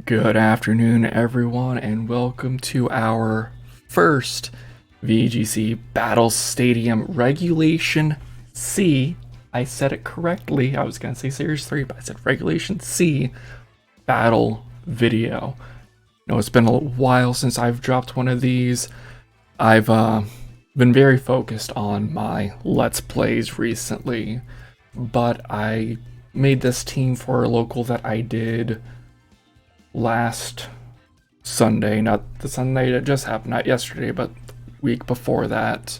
Good afternoon, everyone, and welcome to our first VGC Battle Stadium Regulation C. I said it correctly. I was going to say Series 3, but I said Regulation C Battle video. It's been a while since I've dropped one of these. I've been very focused on my Let's Plays recently, but I made this team for a local that I did last Sunday, not the Sunday that just happened, not yesterday, but the week before that.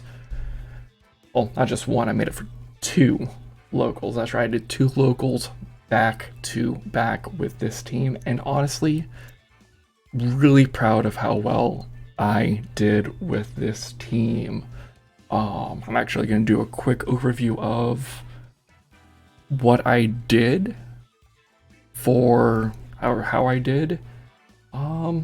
Well, not just one, I made it for two locals. That's right, I did two locals back to back with this team, and honestly, really proud of how well I did with this team. I'm actually going to do a quick overview of what I did for how I did. Yeah,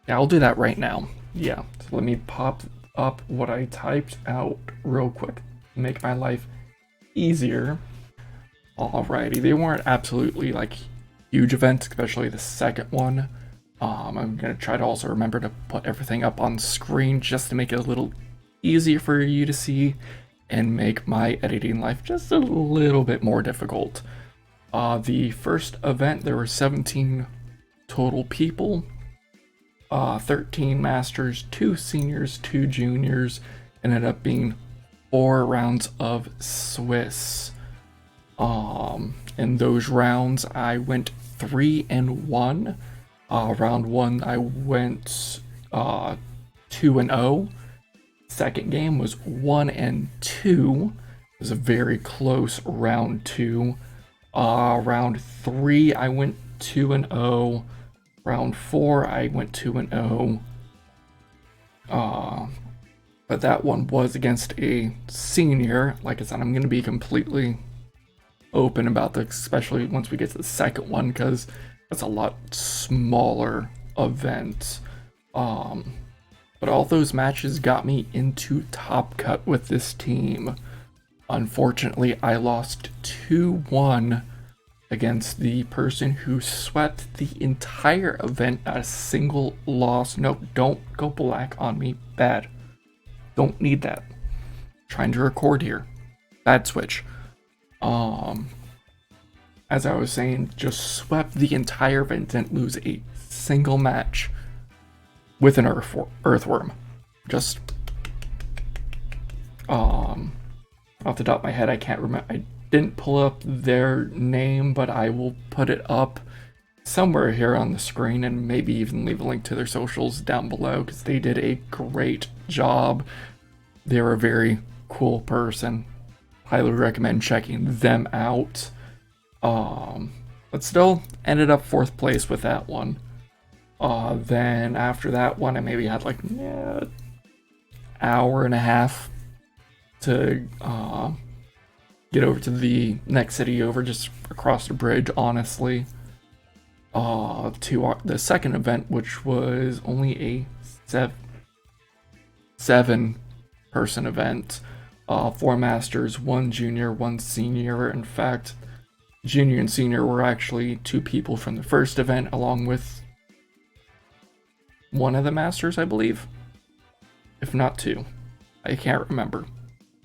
I'll do that right now. Yeah, so let me pop up what I typed out real quick to make my life easier. Alrighty, they weren't absolutely like huge events, especially the second one. I'm gonna try to also remember to put everything up on screen just to make it a little easier for you to see and make my editing life just a little bit more difficult. The first event, there were 17 total people, 13 masters, 2 seniors, 2 juniors, ended up being 4 rounds of Swiss. In those rounds, I went 3-1. Round 1, I went 2-0. Second game was 1-2. It was a very close round 2. Round 3, I went 2-0. Round 4, I went 2-0. But that one was against a senior. Like I said, I'm going to be completely open about this, especially once we get to the second one, because that's a lot smaller event. But all those matches got me into top cut with this team. Unfortunately, I lost 2-1 against the person who swept the entire event at a single loss. Nope, don't go black on me. Bad. Don't need that. Trying to record here. Bad switch. As I was saying, just swept the entire event, didn't lose a single match with an earthworm. Just off the top of my head, I can't remember. I didn't pull up their name, but I will put it up somewhere here on the screen and maybe even leave a link to their socials down below, because they did a great job. They're a very cool person. Highly recommend checking them out. But still ended up 4th place with that one. Then after that one, I maybe had like hour and a half to get over to the next city over, just across the bridge, honestly. To the second event, which was only a 7-person event. 4 masters, 1 junior, 1 senior. In fact, junior and senior were actually 2 people from the first event, along with one of the masters, I believe. If not 2. I can't remember.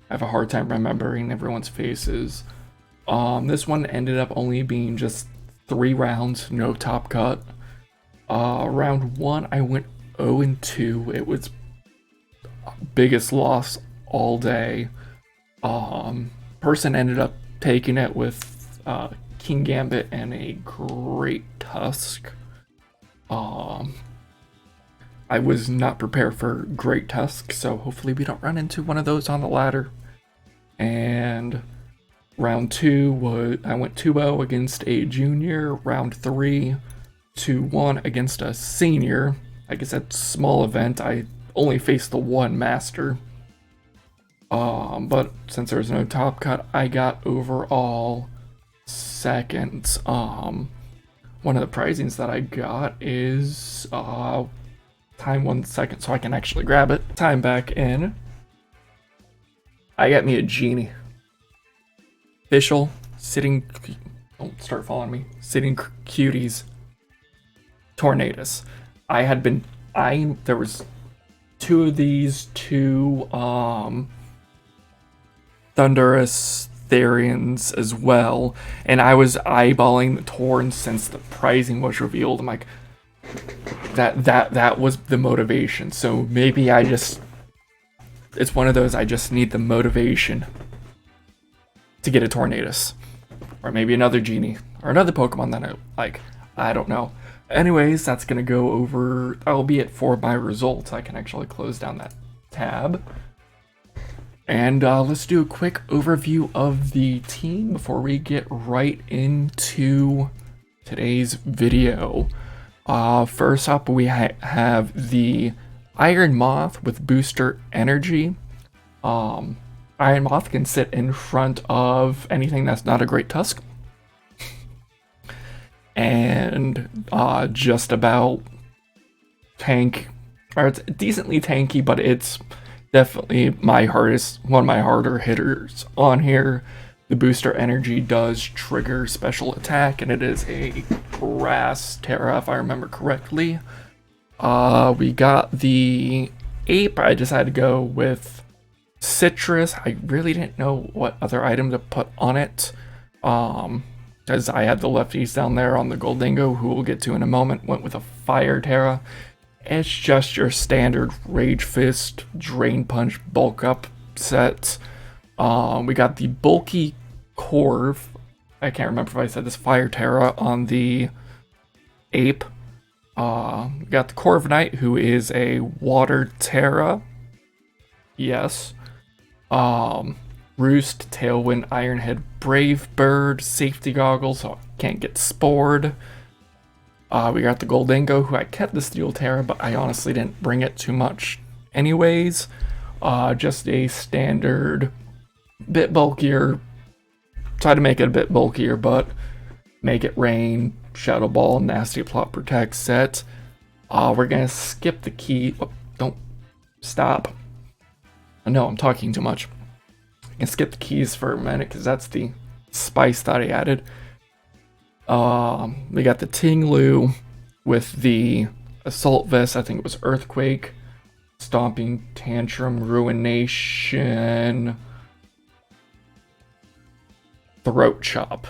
I have a hard time remembering everyone's faces. This one ended up only being just 3 rounds, no top cut. Round 1, I went 0-2. It was biggest loss all day. Person ended up taking it with King Gambit and a Great Tusk. I was not prepared for Great Tusk, so hopefully we don't run into one of those on the ladder. And round 2 I went 2-0 against a junior. Round 3, 2-1 against a senior. Like I said, small event. I only faced the 1 master. But since there was no top cut, I got overall second. One of the prizings that I got is time 1 second so I can actually grab it. Time back in. I got me a genie. Official sitting. Don't start following me. Sitting cuties Tornadus. I had been eyeing, there was two of these, two Thundurus Therians as well, and I was eyeballing the Torn since the pricing was revealed. I'm like, that was the motivation. So maybe it's one of those, I just need the motivation to get a Tornadus. Or maybe another Genie. Or another Pokemon that I like. I don't know. Anyways, that's going to go over, that'll be it for my results. I can actually close down that tab. And let's do a quick overview of the team before we get right into today's video. First up, we have the Iron Moth with Booster Energy. Iron Moth can sit in front of anything that's not a Great Tusk. And just about tank, or it's decently tanky, but it's definitely one of my harder hitters on here. The Booster Energy does trigger special attack, and it is a Grass Tera, if I remember correctly. We got the Ape. I decided to go with Sitrus. I really didn't know what other item to put on it. Because I had the lefties down there on the Gholdengo, who we'll get to in a moment. Went with a Fire Tera. It's just your standard Rage Fist, Drain Punch, bulk up set. We got the bulky Corv. I can't remember if I said this, Fire Tera on the Ape. We got the Corviknight, who is a Water Tera. Yes. Roost, Tailwind, Ironhead, Brave Bird, Safety Goggles, so I can't get spored. We got the Gholdengo, who I kept the Steel Tera, but I honestly didn't bring it too much anyways. Just a standard, bit bulkier, try to make it a bit bulkier, but make it rain, Shadow Ball, Nasty Plot, Protect set. We're gonna skip the key. Oh, don't stop. No, I'm talking too much. I can skip the keys for a minute because that's the spice that I added. We got the Ting-Lu with the Assault Vest. I think it was Earthquake, Stomping Tantrum, Ruination, Throat Chop,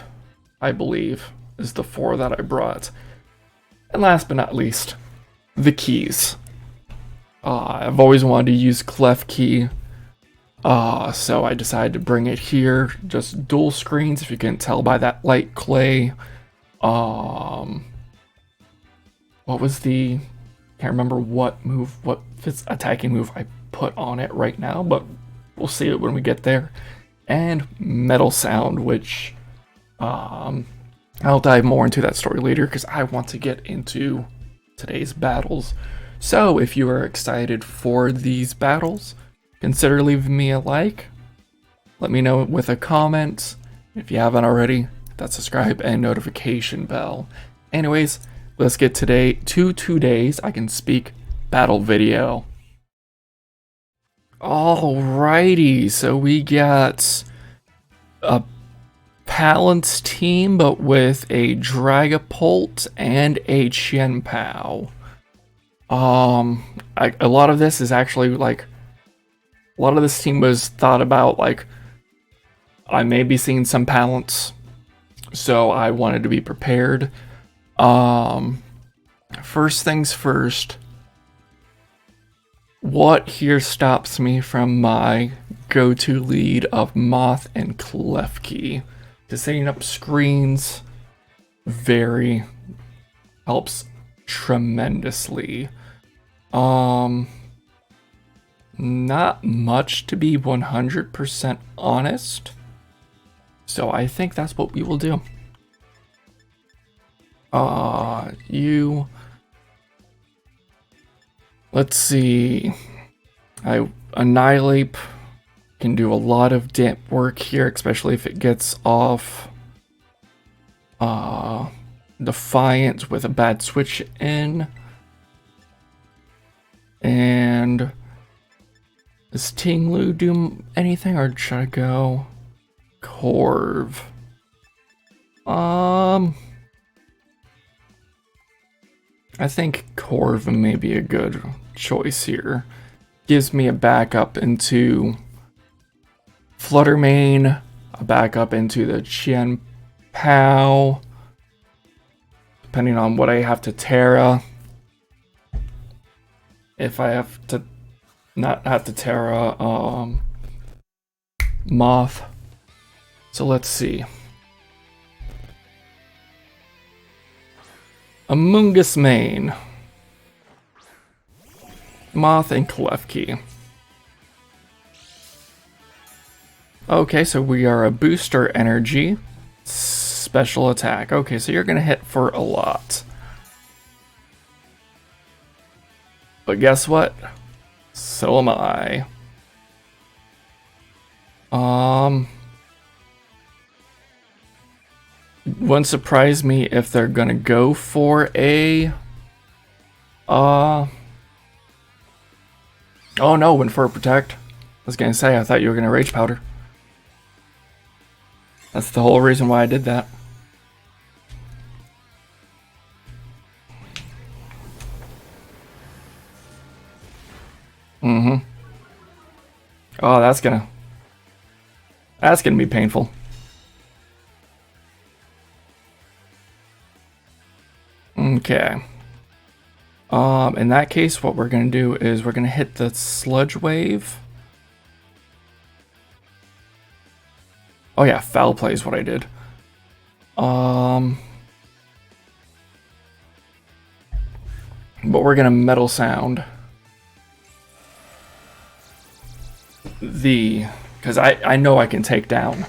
I believe, is the 4 that I brought. And last but not least, the keys. I've always wanted to use Klefki, so I decided to bring it here. Just dual screens, if you can tell by that light clay. What was the, can't remember what attacking move I put on it right now, but we'll see it when we get there. And Metal Sound, which I'll dive more into that story later because I want to get into today's battles. So if you are excited for these battles, consider leaving me a like. Let me know with a comment. If you haven't already, hit that subscribe and notification bell. Anyways, let's get to today's I Can Speak battle video. Alrighty, so we got a Palance team, but with a Dragapult and a Chien-Pao. A lot of this is actually like, a lot of this team was thought about like, I may be seeing some Palance, so I wanted to be prepared. First things first, what here stops me from my go-to lead of Moth and Klefki? Just setting up screens helps tremendously. Not much, to be 100% honest. So I think that's what we will do. Let's see. Annihilape can do a lot of work here, especially if it gets off Defiant with a bad switch in. And does Ting-Lu do anything, or should I go Corv? I think Corv may be a good choice here. Gives me a backup into Fluttermane, a backup into the Chien Pao, depending on what I have to Tera. If I have to not have to Tera Moth. So let's see. Amoonguss Main, Moth, and Klefki. Okay, so we are a booster energy, special attack. Okay, so you're gonna hit for a lot. But guess what? So am I. Wouldn't surprise me if they're gonna go for a oh no, went for a protect. I was gonna say, I thought you were gonna Rage Powder. That's the whole reason why I did that. Oh, that's gonna be painful. Okay. In that case, what we're gonna do is we're gonna hit the Sludge Wave. Oh yeah, Foul Play is what I did. But we're gonna Metal Sound because I know I can take down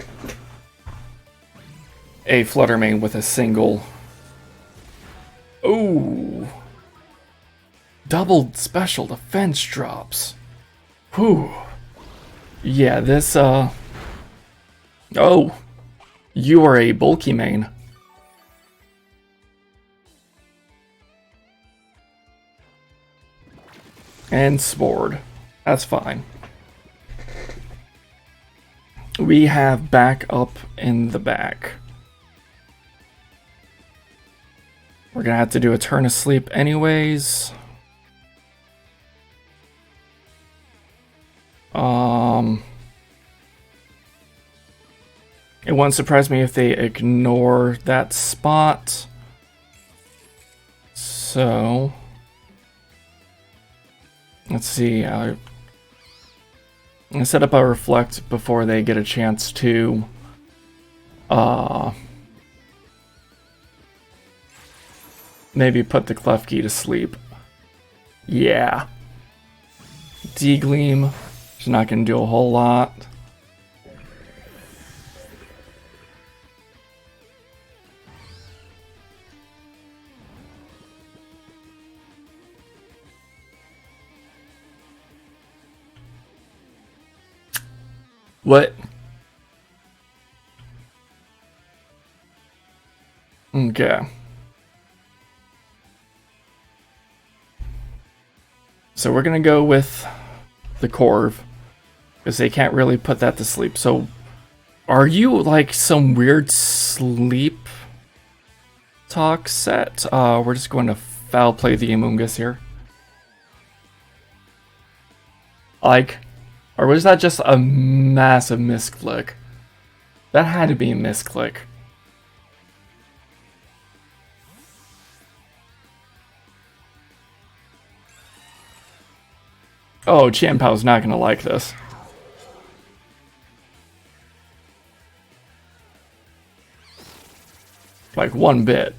a Fluttermane with a single. Ooh. Double special defense drops. Whew. Yeah, this, oh. You are a bulky main. And Spored. That's fine. We have back up in the back. We're gonna have to do a turn of sleep anyways. It wouldn't surprise me if they ignore that spot. So let's see. I'm gonna set up a Reflect before they get a chance to maybe put the Klefki to sleep. Yeah. D-Gleam. She's not gonna do a whole lot. What? Okay. So we're gonna go with the Corv, because they can't really put that to sleep. So are you like some weird sleep talk set? We're just going to Foul Play the Amoonguss here. Like, or was that just a massive misclick? That had to be a misclick. Oh, Chien-Pao's not gonna like this. Like one bit.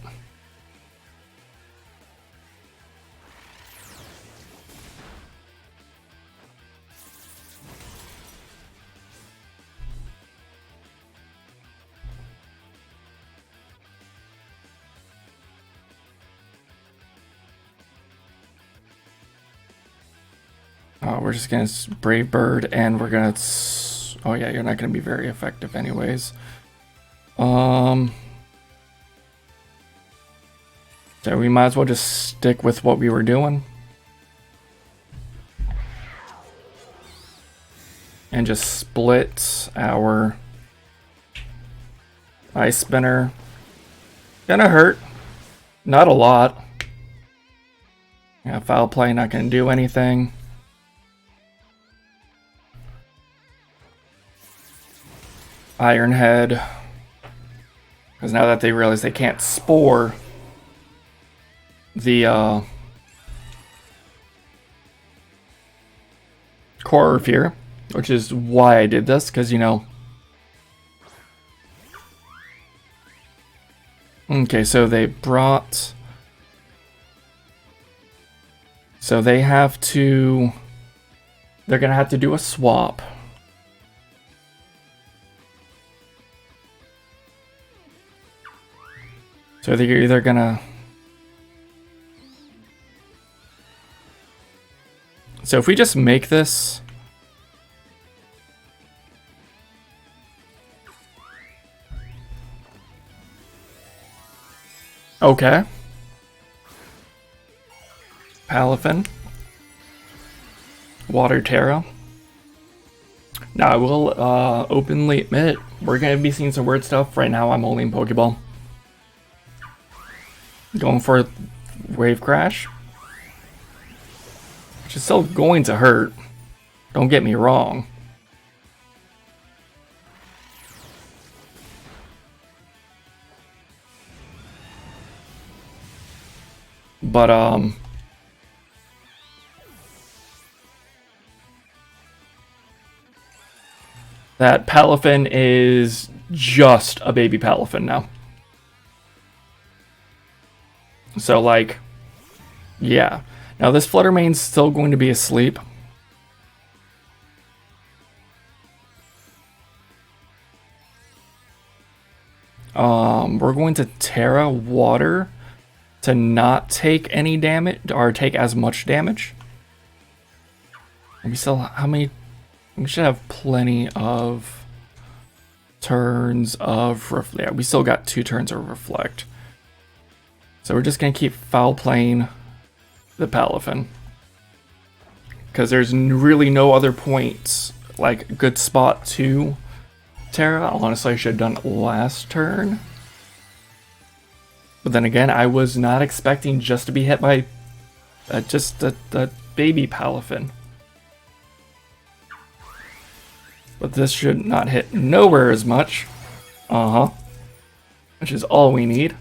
We're just gonna Brave Bird, and we're gonna. Oh yeah, you're not gonna be very effective, anyways. So we might as well just stick with what we were doing, and just split our Ice Spinner. Gonna hurt, not a lot. Yeah, foul play, not going to do anything. Iron Head. Because now that they realize they can't spore the Corviknight, which is why I did this, because, you know. Okay, so they brought... So they have to... They're going to have to do a swap. So they're either going to... So if we just make this... Okay. Palafin. Water Tera. Now I will openly admit, we're going to be seeing some weird stuff. Right now I'm only in Pokeball. Going for Wave Crash. Which is still going to hurt. Don't get me wrong. But, that Palafin is just a baby Palafin now. So, like, yeah. Now, this Fluttermane's still going to be asleep. We're going to Tera Water to not take any damage, or take as much damage. We still, how many? We should have plenty of turns of Reflect. Yeah, we still got 2 turns of Reflect. So we're just going to keep foul playing the Palafin. Because there's really no other points, like, good spot to Tera. Honestly, I should have done it last turn. But then again, I was not expecting just to be hit by just the baby Palafin. But this should not hit nowhere as much. Which is all we need.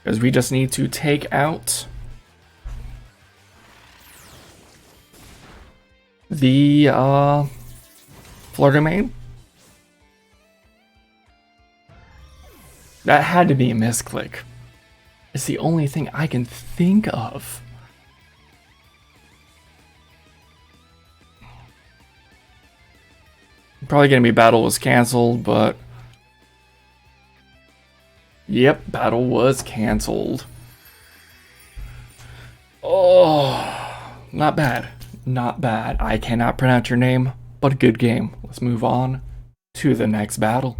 Because we just need to take out the Fluttermane. That had to be a misclick. It's the only thing I can think of. Probably gonna be battle was canceled, but yep, battle was canceled. Oh, not bad. Not bad. I cannot pronounce your name, but a good game. Let's move on to the next battle.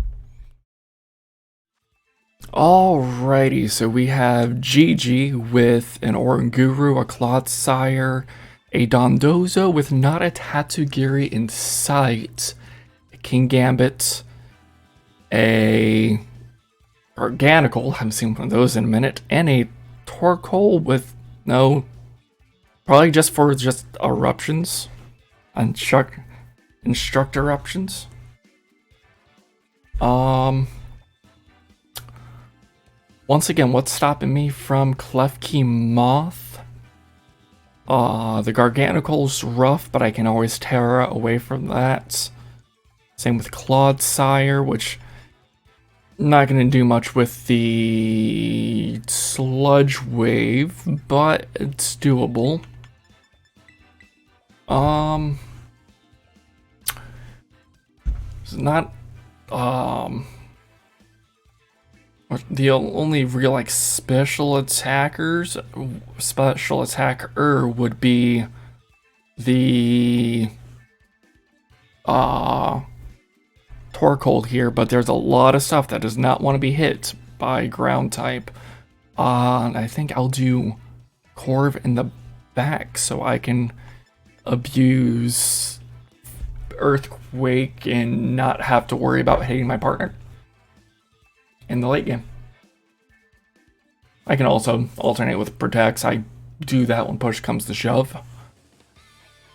Alrighty, so we have Gigi with an Oranguru, a Clodsire, a Dondozo with not a Tatsugiri in sight, a King Gambit, a Organical, haven't seen one of those in a minute, and a Torkoal with no, probably just for just eruptions, instruct eruptions. Once again, what's stopping me from Klefki Moth? The Garganical's rough, but I can always Tera away from that. Same with Clodsire, which I'm not going to do much with the Sludge Wave, but it's doable. It's not, the only real, like, special attacker would be the Torkoal here, but there's a lot of stuff that does not want to be hit by ground type. And I think I'll do Corv in the back so I can abuse Earthquake and not have to worry about hitting my partner in the late game. I can also alternate with Protects. I do that when push comes to shove.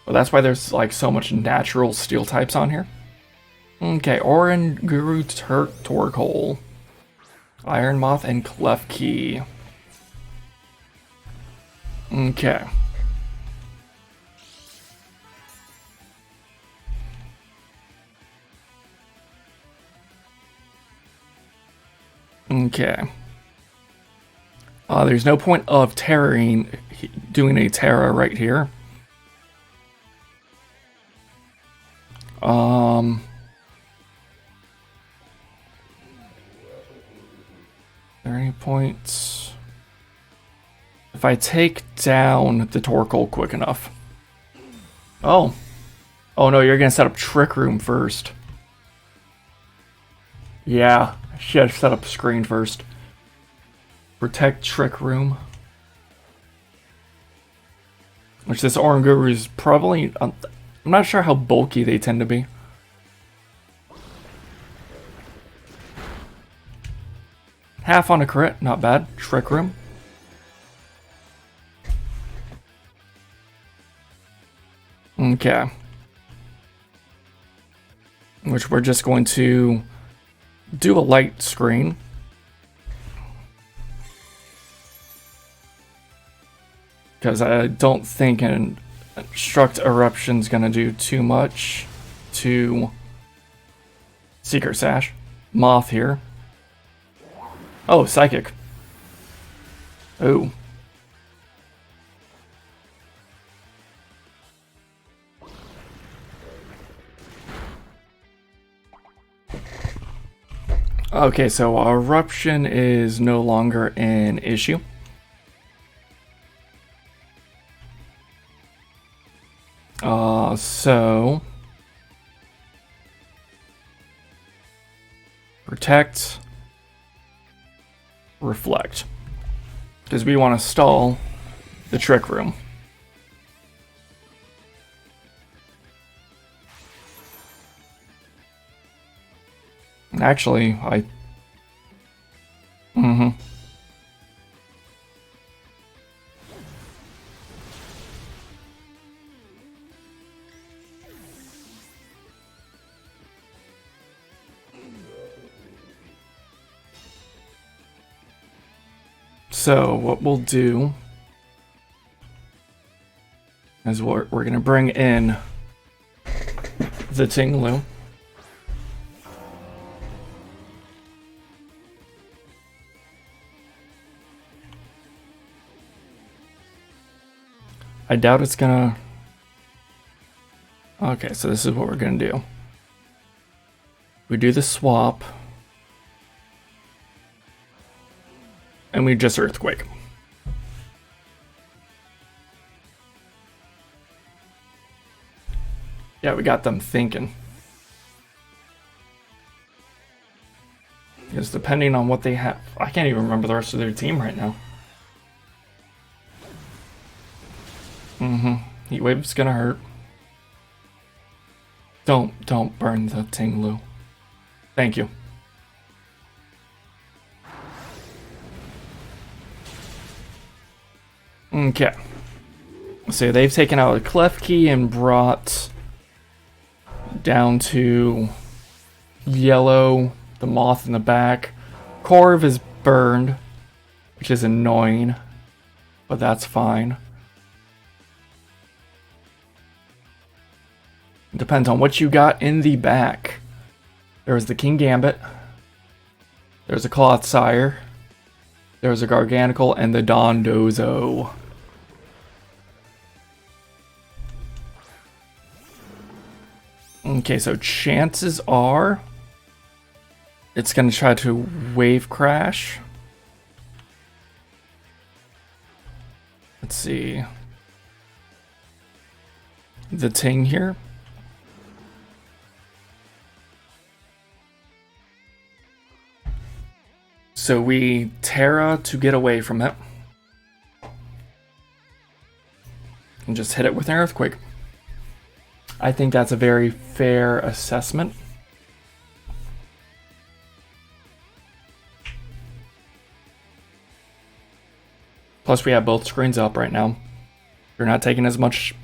But that's why there's like so much natural steel types on here. Okay, Oranguru, Torkoal, Iron Moth, and Klefki. Okay. Okay. There's no point of doing a Tera right here. Are there any points? If I take down the Torkoal quick enough. Oh. Oh no, you're gonna set up Trick Room first. Yeah, I should have set up screen first. Protect Trick Room. Which this Oranguru is probably... I'm not sure how bulky they tend to be. Half on a crit, not bad. Trick Room. Okay. Which we're just going to do a light screen. Because I don't think an Instruct Eruption's gonna do too much to Secret Sash. Moth here. Oh, Psychic. Oh. Okay, so Eruption is no longer an issue. So Protect, Reflect, because we want to stall the Trick Room. Actually, So what we'll do is we're going to bring in the Ting-Lu. I doubt it's gonna... Okay, so this is what we're gonna do. We do the swap. And we just Earthquake. Yeah, we got them thinking. Because depending on what they have... I can't even remember the rest of their team right now. Heat Wave's gonna hurt. Don't burn the Ting-Lu. Thank you. Okay. So they've taken out a Klefki and brought down to yellow, the Moth in the back. Corv is burned, which is annoying, but that's fine. Depends on what you got in the back. There was the King Gambit. There's a Cloth Sire. There was a Garganacl and the Dondozo. Okay, so chances are it's going to try to Wave Crash. Let's see. The Ting here. So we Tera to get away from it. And just hit it with an Earthquake. I think that's a very fair assessment. Plus we have both screens up right now. They're not taking as much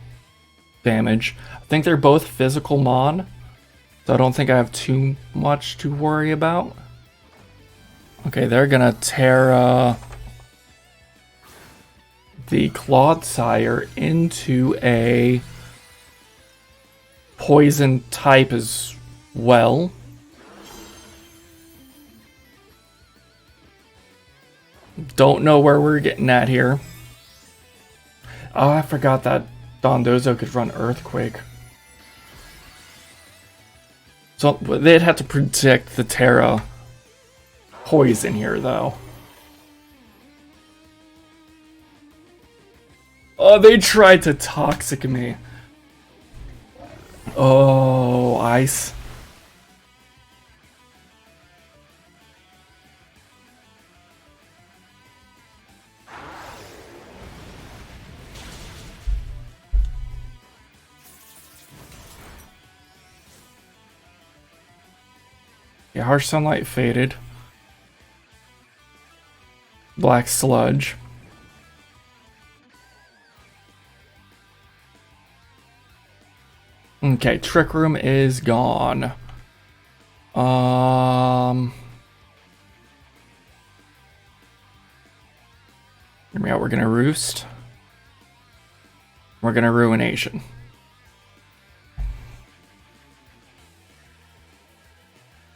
damage. I think they're both physical Mon, so I don't think I have too much to worry about. Okay, they're gonna Tera the Clodsire into a poison type as well. Don't know where we're getting at here. Oh, I forgot that Dondozo could run Earthquake. So they'd have to predict the Tera poison here, though. Oh, they tried to Toxic me. Oh, Ice. Yeah, Harsh Sunlight faded. Black Sludge. Okay, Trick Room is gone. Hear me out, we're gonna Roost. We're gonna Ruination.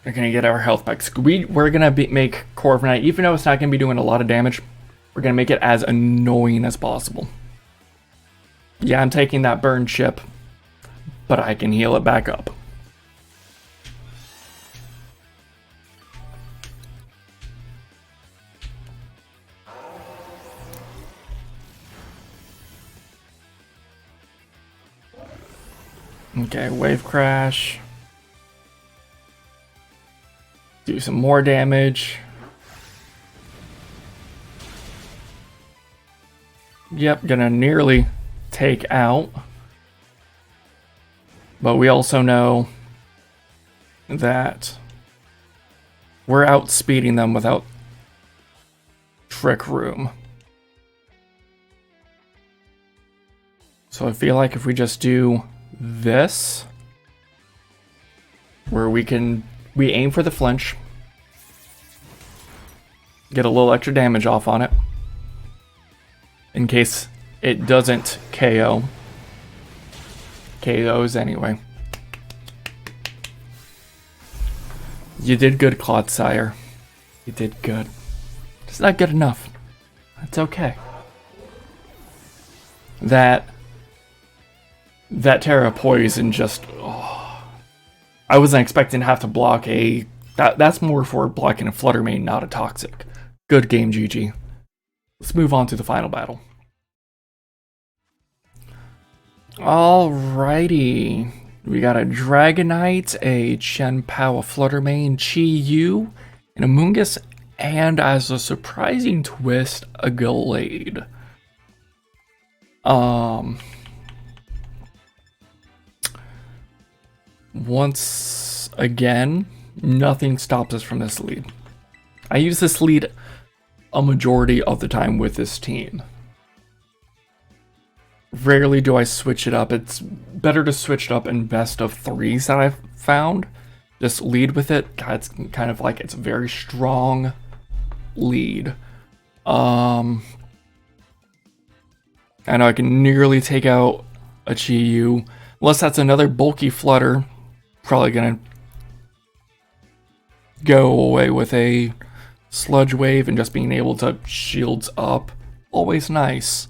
We're gonna get our health back. We're gonna make Corviknight, even though it's not gonna be doing a lot of damage, we're gonna make it as annoying as possible. Yeah, I'm taking that burn chip, but I can heal it back up. Okay, Wave Crash. Do some more damage. Yep, gonna nearly take out. But we also know that we're outspeeding them without Trick Room. So I feel like if we just do this, where we aim for the flinch, get a little extra damage off on it, in case it doesn't KO. KOs anyway. You did good, Clodsire. You did good. It's not good enough. It's okay. That Tera poison just... Oh, I wasn't expecting to have to block a... That's more for blocking a Flutter Mane, not a Toxic. Good game, GG. Let's move on to the final battle. Alrighty. We got a Dragonite, a Chien-Pao, a Flutter Mane, Chi-Yu, an Amoonguss, and as a surprising twist, a Gallade. Once again, nothing stops us from this lead. I use this lead a majority of the time with this team. Rarely do I switch it up. It's better to switch it up in best of threes that I've found. Just lead with it. God, it's kind of like it's a very strong lead. I know I can nearly take out a Chi-Yu. Unless that's another bulky Flutter. Probably gonna go away with a Sludge Wave and just being able to shields up. Always nice.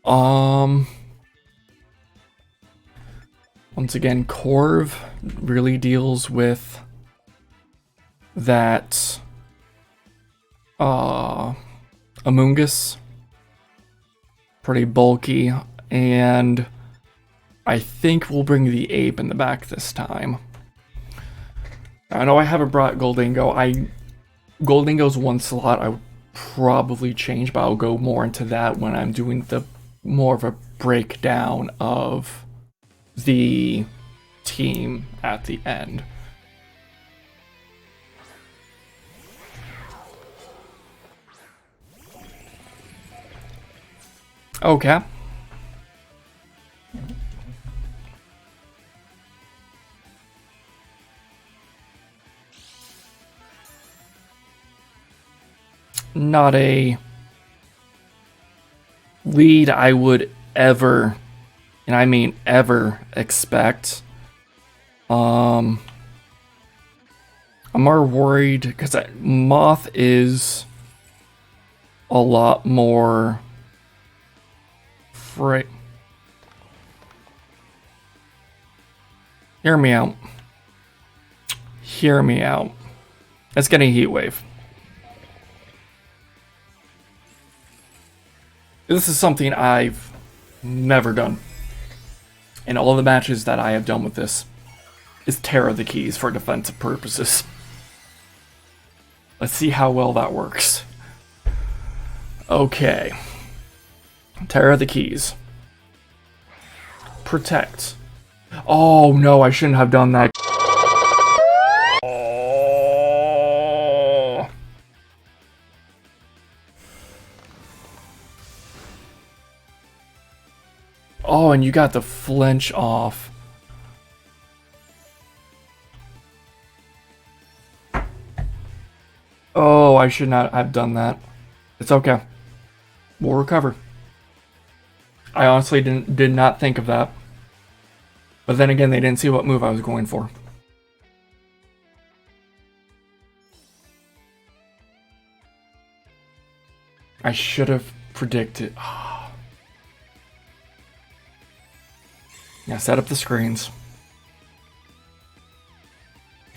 Once again, Corv really deals with that Amoonguss. Pretty bulky, and I think we'll bring the Ape in the back this time. I know I haven't brought Gholdengo. Gholdengo's one slot I would probably change, but I'll go more into that when I'm doing the more of a breakdown of the team at the end. Okay. Not a lead I would ever, and I mean ever, expect. I'm more worried because Moth is a lot more Hear me out. Hear me out. Let's get a Heat Wave. This is something I've never done. In all the matches that I have done with this, is Tera the keys for defensive purposes. Let's see how well that works. Okay. Tera the keys. Protect. Oh no, I shouldn't have done that. Oh. Oh, and you got the flinch off. Oh, I should not have done that. It's okay. We'll recover. I honestly did not think of that. But then again, they didn't see what move I was going for. I should have predicted. Oh. Yeah, set up the screens.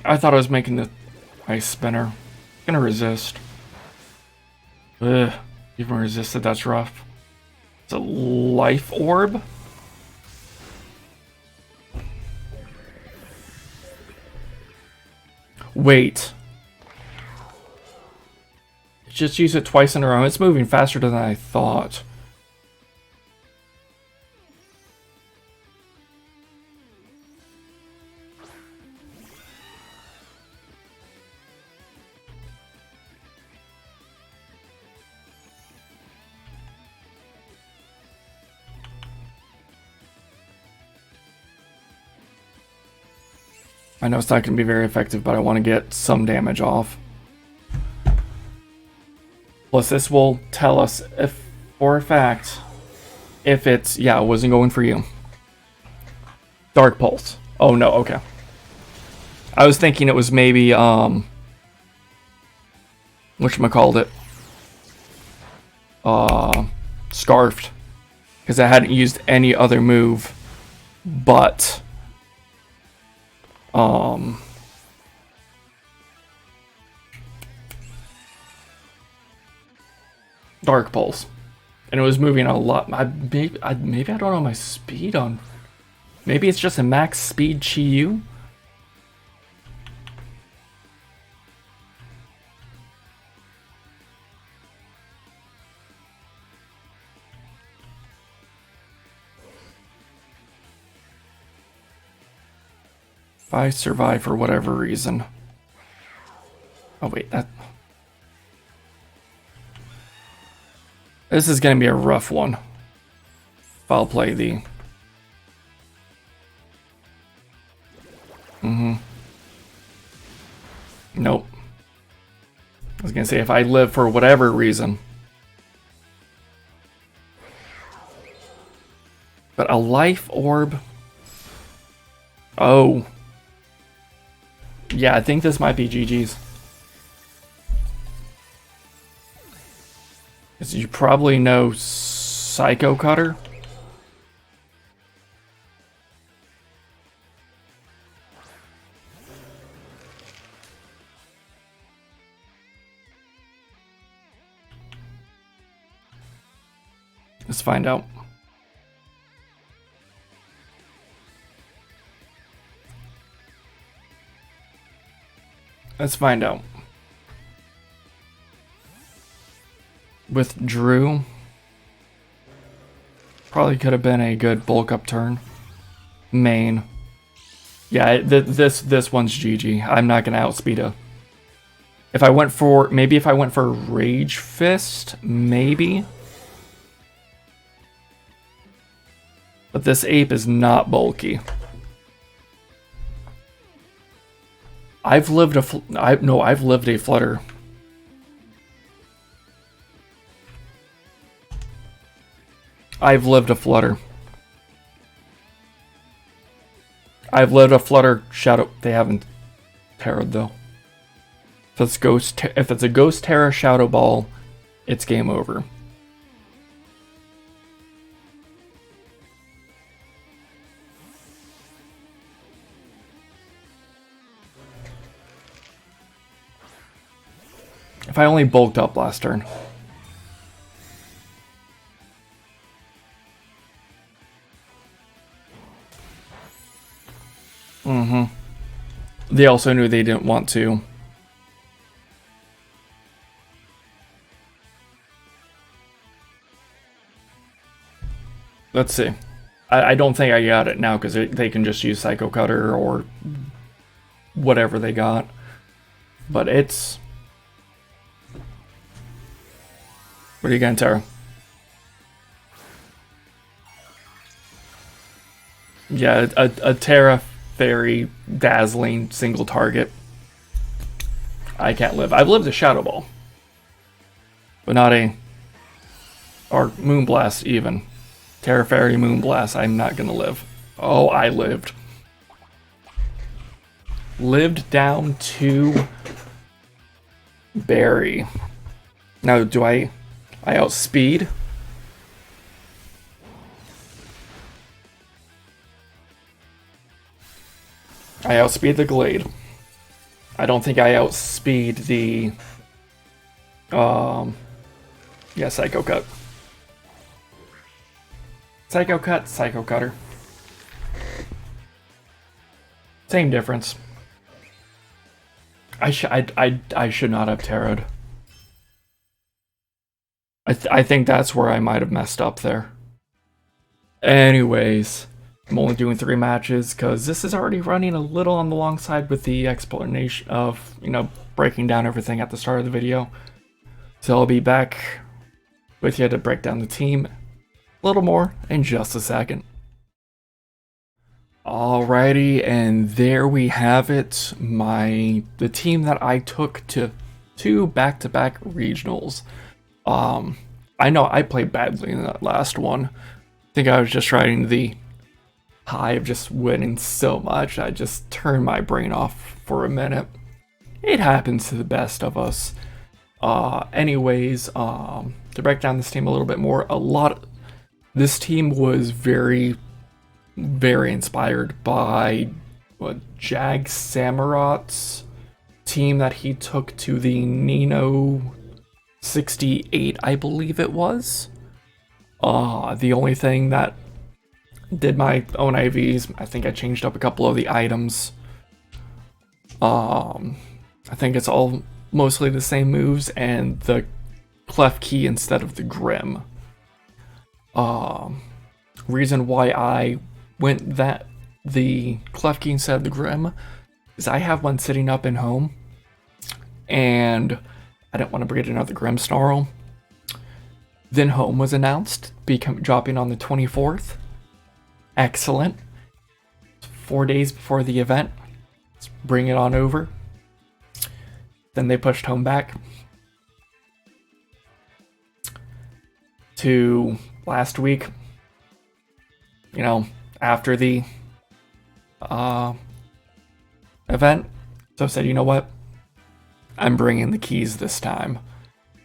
I thought I was making the ice spinner. Gonna resist. Ugh, even resisted, that's rough. It's a life orb. Wait. Just use it twice in a row. It's moving faster than I thought. I know it's not going to be very effective, but I want to get some damage off. Plus, this will tell us if, for a fact, if it's, yeah, it wasn't going for you. Dark Pulse. Oh no, okay. I was thinking it was maybe, whatchamacallit? Scarfed. Because I hadn't used any other move, but... Dark Pulse, and it was moving a lot. Maybe I don't know my speed on. Maybe it's just a max speed Chi-Yu. If I survive for whatever reason. Oh wait, that... This is going to be a rough one. If I'll play the... Nope. I was going to say, if I live for whatever reason. But a life orb... Oh. Yeah, I think this might be GG's. As you probably know, Psycho Cutter. Let's find out. Let's find out. Withdrew. Probably could have been a good bulk up turn. Main. Yeah, this one's GG. I'm not gonna outspeed a. If I went for Rage Fist, maybe. But this ape is not bulky. I've lived a flutter. I've lived a flutter. I've lived a flutter shadow. They haven't Tera'd though. If it's a ghost Tera shadow ball, it's game over. If I only bulked up last turn. They also knew they didn't want to. Let's see. I don't think I got it now because they can just use Psycho Cutter or whatever they got. But it's... What are you getting, Tera? Yeah, a Tera very dazzling single target. I can't live. I've lived a Shadow Ball. But not a... Or Moonblast even. Tera Fairy Moonblast, I'm not gonna live. Oh, I lived. Lived down to... Berry. Now, do I outspeed? I outspeed the Glade. I don't think I outspeed the... Yeah, Psycho Cut. Psycho Cut, Psycho Cutter. Same difference. I should not have Tera'd. I think that's where I might have messed up there. Anyways, I'm only doing 3 matches because this is already running a little on the long side with the explanation of, you know, breaking down everything at the start of the video. So I'll be back with you to break down the team a little more in just a second. Alrighty, and there we have it. The team that I took to 2 back-to-back regionals. I know I played badly in that last one. I think I was just riding the high of just winning so much, I just turned my brain off for a minute. It happens to the best of us. Anyways, to break down this team a little bit more, this team was very inspired by Jag Samurot's team that he took to the Nino 68, I believe it was. The only thing that did my own IVs, I think I changed up a couple of the items. I think it's all mostly the same moves and the Klefki instead of the Grim. Reason why I went the Klefki instead of the Grim is I have one sitting up in home and I didn't want to get another Grim Snarl. Then home was announced, dropping on the 24th. Excellent. 4 days before the event. Let's bring it on over. Then they pushed home back to last week. You know, after the event. So I said, you know what? I'm bringing the keys this time.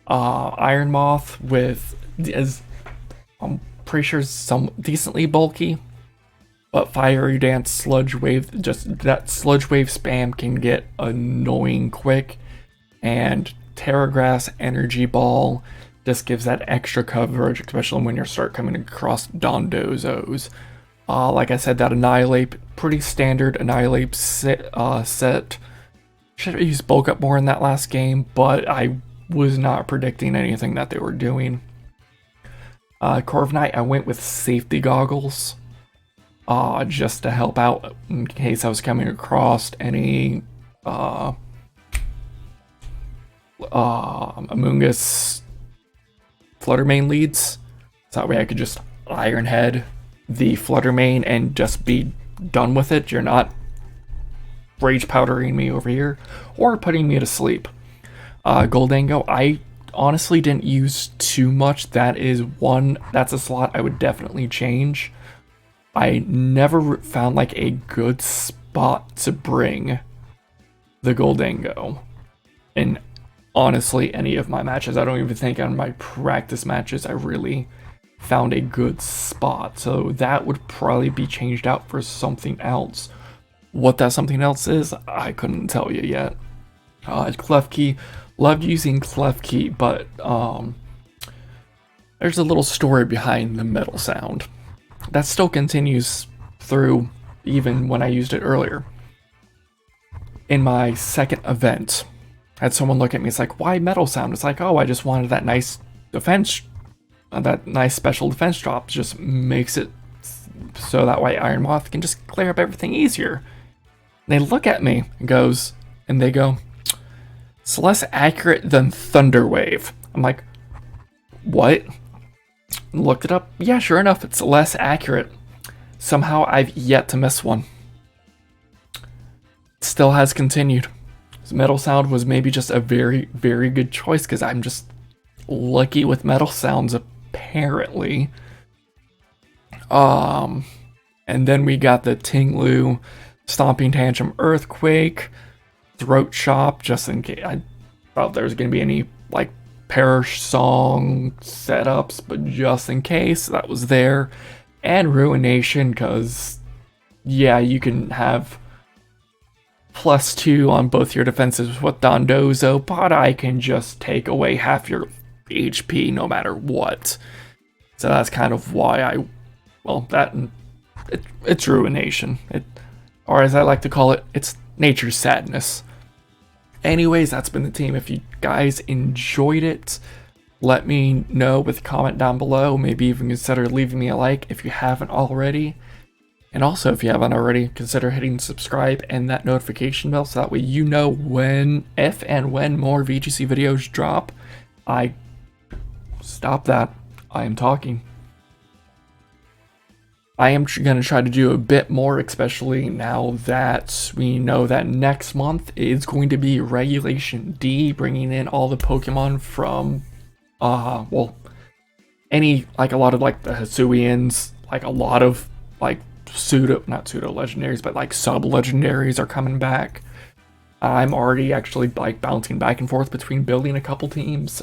Iron Moth I'm pretty sure some decently bulky, but Fiery Dance, Sludge Wave, just that Sludge Wave spam can get annoying quick, and Tera Grass Energy Ball just gives that extra coverage, especially when you start coming across Dondozos. Like I said, that Annihilape, pretty standard Annihilape set. Should have used bulk up more in that last game, but I was not predicting anything that they were doing. Corviknight, I went with safety goggles, just to help out in case I was coming across any Among Us Fluttermane leads. So that way I could just Iron Head the Flutter Mane and just be done with it. You're not rage powdering me over here or putting me to sleep. Gholdengo, I honestly didn't use too much. That's a slot I would definitely change. I never found like a good spot to bring the Gholdengo in honestly any of my matches. I don't even think on my practice matches I really found a good spot, so that would probably be changed out for something else. What that something else is, I couldn't tell you yet. Klefki, loved using Klefki, but there's a little story behind the metal sound that still continues through even when I used it earlier. In my second event, I had someone look at me, it's like, why metal sound? It's like, oh, I just wanted that nice defense, that nice special defense drop. Just makes it so that way Iron Moth can just clear up everything easier. And they look at me and they go, it's less accurate than Thunder Wave. I'm like, what? Looked it up. Yeah, sure enough, it's less accurate. Somehow I've yet to miss one. It still has continued. Metal sound was maybe just a very, very good choice because I'm just lucky with metal sounds apparently. And then we got the Ting-Lu, Stomping Tantrum, Earthquake, Throat Chop, just in case. I thought there was going to be any like Perish Song setups, but just in case that was there. And Ruination, because yeah, you can have +2 on both your defenses with Dondozo, but I can just take away half your HP no matter what. So that's kind of why it's Ruination. Or as I like to call it, it's Nature's Sadness. Anyways, that's been the team. If you guys enjoyed it, let me know with a comment down below. Maybe even consider leaving me a like if you haven't already. And also, if you haven't already, consider hitting subscribe and that notification bell so that way you know if and when more VGC videos drop. Stop that. I am talking. I am going to try to do a bit more, especially now that we know that next month is going to be Regulation D, bringing in all the Pokemon from, a lot of like the Hisuians, like a lot of like not pseudo legendaries, but like sub legendaries are coming back. I'm already actually like bouncing back and forth between building a couple teams.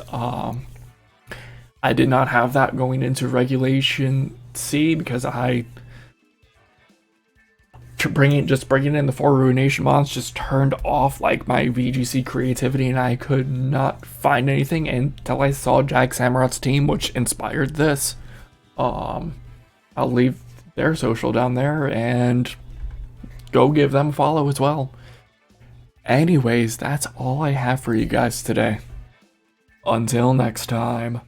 I did not have that going into Regulation C because bringing in the 4 Ruination Mons just turned off like my VGC creativity, and I could not find anything until I saw Jack Samurot's team, which inspired this. I'll leave their social down there and go give them a follow as well. Anyways, that's all I have for you guys today. Until next time.